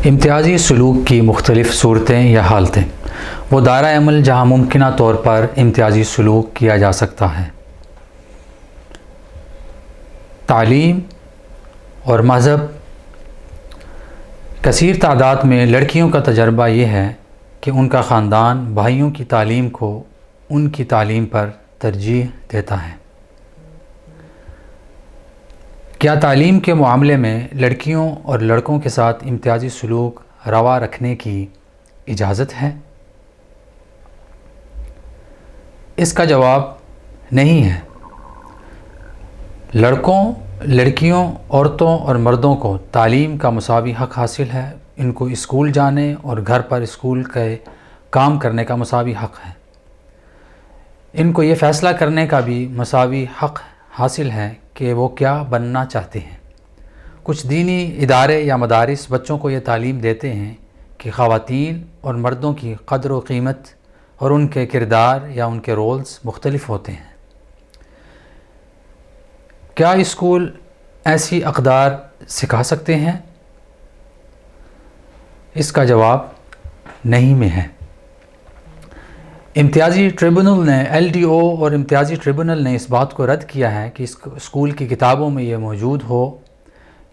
امتیازی سلوک کی مختلف صورتیں یا حالتیں۔ وہ دائرہ عمل جہاں ممکنہ طور پر امتیازی سلوک کیا جا سکتا ہے۔ تعلیم اور مذہب۔ کثیر تعداد میں لڑکیوں کا تجربہ یہ ہے کہ ان کا خاندان بھائیوں کی تعلیم کو ان کی تعلیم پر ترجیح دیتا ہے۔ کیا تعلیم کے معاملے میں لڑکیوں اور لڑکوں کے ساتھ امتیازی سلوک روا رکھنے کی اجازت ہے؟ اس کا جواب نہیں ہے۔ لڑکوں، لڑکیوں، عورتوں اور مردوں کو تعلیم کا مساوی حق حاصل ہے۔ ان کو اسکول جانے اور گھر پر اسکول کے کام کرنے کا مساوی حق ہے۔ ان کو یہ فیصلہ کرنے کا بھی مساوی حق حاصل ہے کہ وہ کیا بننا چاہتے ہیں۔ کچھ دینی ادارے یا مدارس بچوں کو یہ تعلیم دیتے ہیں کہ خواتین اور مردوں کی قدر و قیمت اور ان کے کردار یا ان کے رولز مختلف ہوتے ہیں۔ کیا اسکول ایسی اقدار سکھا سکتے ہیں؟ اس کا جواب نہیں میں ہے۔ امتیازی ٹریبونل نے LDO اور امتیازی ٹریبونل نے اس بات کو رد کیا ہے کہ اسکول کی کتابوں میں یہ موجود ہو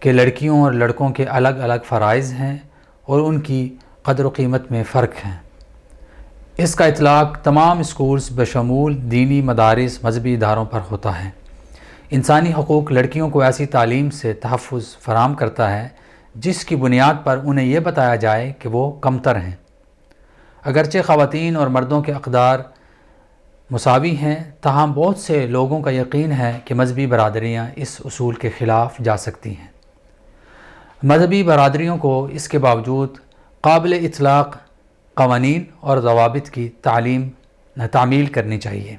کہ لڑکیوں اور لڑکوں کے الگ الگ فرائض ہیں اور ان کی قدر و قیمت میں فرق ہے۔ اس کا اطلاق تمام اسکولز بشمول دینی مدارس مذہبی اداروں پر ہوتا ہے۔ انسانی حقوق لڑکیوں کو ایسی تعلیم سے تحفظ فراہم کرتا ہے جس کی بنیاد پر انہیں یہ بتایا جائے کہ وہ کمتر ہیں۔ اگرچہ خواتین اور مردوں کے اقدار مساوی ہیں، تاہم بہت سے لوگوں کا یقین ہے کہ مذہبی برادریاں اس اصول کے خلاف جا سکتی ہیں۔ مذہبی برادریوں کو اس کے باوجود قابل اطلاق قوانین اور ضوابط کی تعمیل کرنی چاہیے۔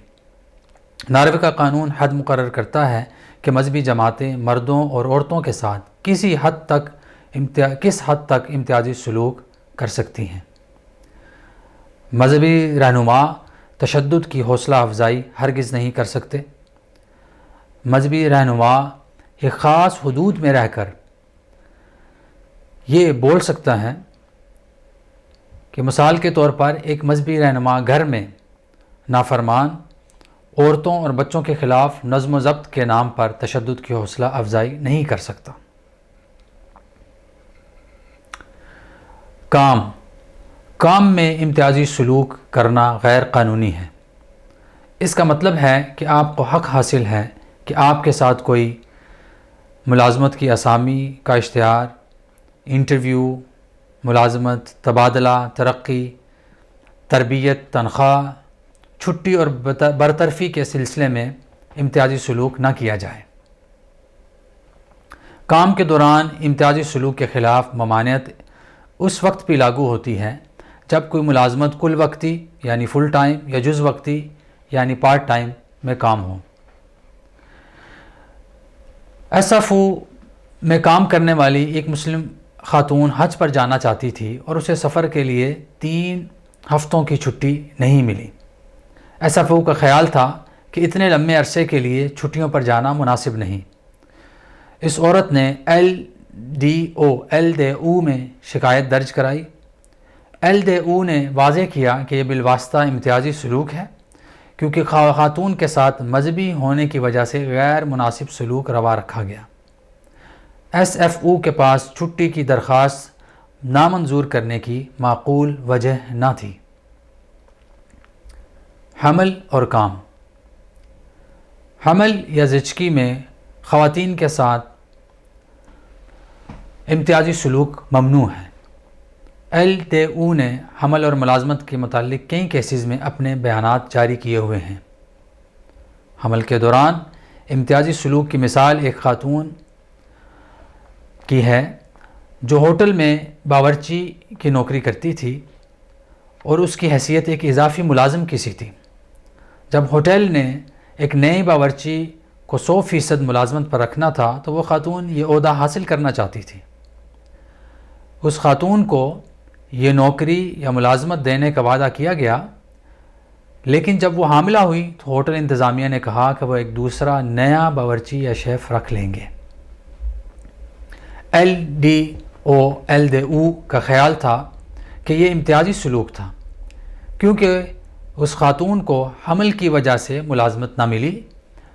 ناروے کا قانون حد مقرر کرتا ہے کہ مذہبی جماعتیں مردوں اور عورتوں کے ساتھ کس حد تک امتیازی سلوک کر سکتی ہیں۔ مذہبی رہنما تشدد کی حوصلہ افزائی ہرگز نہیں کر سکتے۔ مذہبی رہنما ایک خاص حدود میں رہ کر یہ بول سکتا ہے کہ مثال کے طور پر ایک مذہبی رہنما گھر میں نافرمان عورتوں اور بچوں کے خلاف نظم و ضبط کے نام پر تشدد کی حوصلہ افزائی نہیں کر سکتا۔ کام میں امتیازی سلوک کرنا غیر قانونی ہے۔ اس کا مطلب ہے کہ آپ کو حق حاصل ہے کہ آپ کے ساتھ کوئی ملازمت کی اسامی کا اشتہار، انٹرویو، ملازمت، تبادلہ، ترقی، تربیت، تنخواہ، چھٹی اور برطرفی کے سلسلے میں امتیازی سلوک نہ کیا جائے۔ کام کے دوران امتیازی سلوک کے خلاف ممانعت اس وقت بھی لاگو ہوتی ہے جب کوئی ملازمت کل وقتی یعنی فل ٹائم یا جز وقتی یعنی پارٹ ٹائم میں کام ہو۔ SFO میں کام کرنے والی ایک مسلم خاتون حج پر جانا چاہتی تھی اور اسے سفر کے لیے 3 ہفتوں کی چھٹی نہیں ملی۔ SFO کا خیال تھا کہ اتنے لمبے عرصے کے لیے چھٹیوں پر جانا مناسب نہیں۔ اس عورت نے LDO میں شکایت درج کرائی۔ LDO نے واضح کیا کہ یہ بالواسطہ امتیازی سلوک ہے کیونکہ خاتون کے ساتھ مذہبی ہونے کی وجہ سے غیر مناسب سلوک روا رکھا گیا۔ SFO کے پاس چھٹی کی درخواست نامنظور کرنے کی معقول وجہ نہ تھی۔ حمل اور کام۔ حمل یا زچگی میں خواتین کے ساتھ امتیازی سلوک ممنوع ہے۔ LDO نے حمل اور ملازمت کے متعلق کئی کیسز میں اپنے بیانات جاری کیے ہوئے ہیں۔ حمل کے دوران امتیازی سلوک کی مثال ایک خاتون کی ہے جو ہوٹل میں باورچی کی نوکری کرتی تھی اور اس کی حیثیت ایک اضافی ملازم کی سی تھی۔ جب ہوٹل نے ایک نئے باورچی کو 100% ملازمت پر رکھنا تھا تو وہ خاتون یہ عہدہ حاصل کرنا چاہتی تھی۔ اس خاتون کو یہ نوکری یا ملازمت دینے کا وعدہ کیا گیا، لیکن جب وہ حاملہ ہوئی تو ہوٹل انتظامیہ نے کہا کہ وہ ایک دوسرا نیا باورچی یا شیف رکھ لیں گے۔ LD ایل دے او کا خیال تھا کہ یہ امتیازی سلوک تھا، کیونکہ اس خاتون کو حمل کی وجہ سے ملازمت نہ ملی،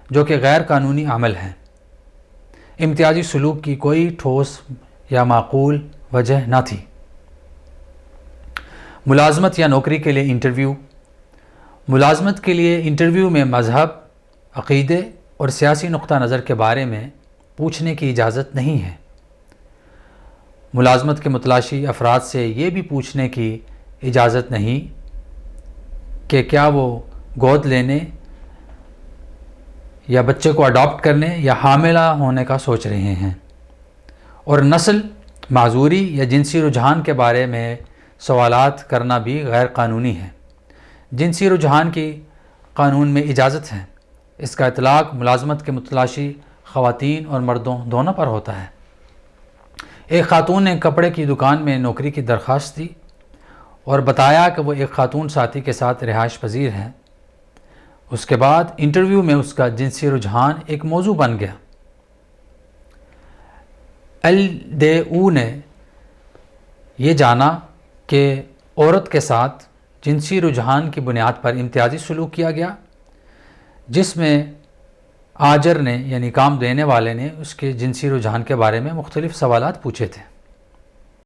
جو کہ غیر قانونی عمل ہے۔ امتیازی سلوک کی کوئی ٹھوس یا معقول وجہ نہ تھی۔ ملازمت یا نوکری کے لیے انٹرویو۔ ملازمت کے لیے انٹرویو میں مذہب، عقیدے اور سیاسی نقطہ نظر کے بارے میں پوچھنے کی اجازت نہیں ہے۔ ملازمت کے متلاشی افراد سے یہ بھی پوچھنے کی اجازت نہیں کہ کیا وہ گود لینے یا بچے کو اڈاپٹ کرنے یا حاملہ ہونے کا سوچ رہے ہیں۔ اور نسل، معذوری یا جنسی رجحان کے بارے میں سوالات کرنا بھی غیر قانونی ہے۔ جنسی رجحان کی قانون میں اجازت ہے، اس کا اطلاق ملازمت کے متلاشی خواتین اور مردوں دونوں پر ہوتا ہے۔ ایک خاتون نے کپڑے کی دکان میں نوکری کی درخواست دی اور بتایا کہ وہ ایک خاتون ساتھی کے ساتھ رہائش پذیر ہے۔ اس کے بعد انٹرویو میں اس کا جنسی رجحان ایک موضوع بن گیا۔ ایل دے او نے یہ جانا کہ عورت کے ساتھ جنسی رجحان کی بنیاد پر امتیازی سلوک کیا گیا، جس میں آجر نے یعنی کام دینے والے نے اس کے جنسی رجحان کے بارے میں مختلف سوالات پوچھے تھے۔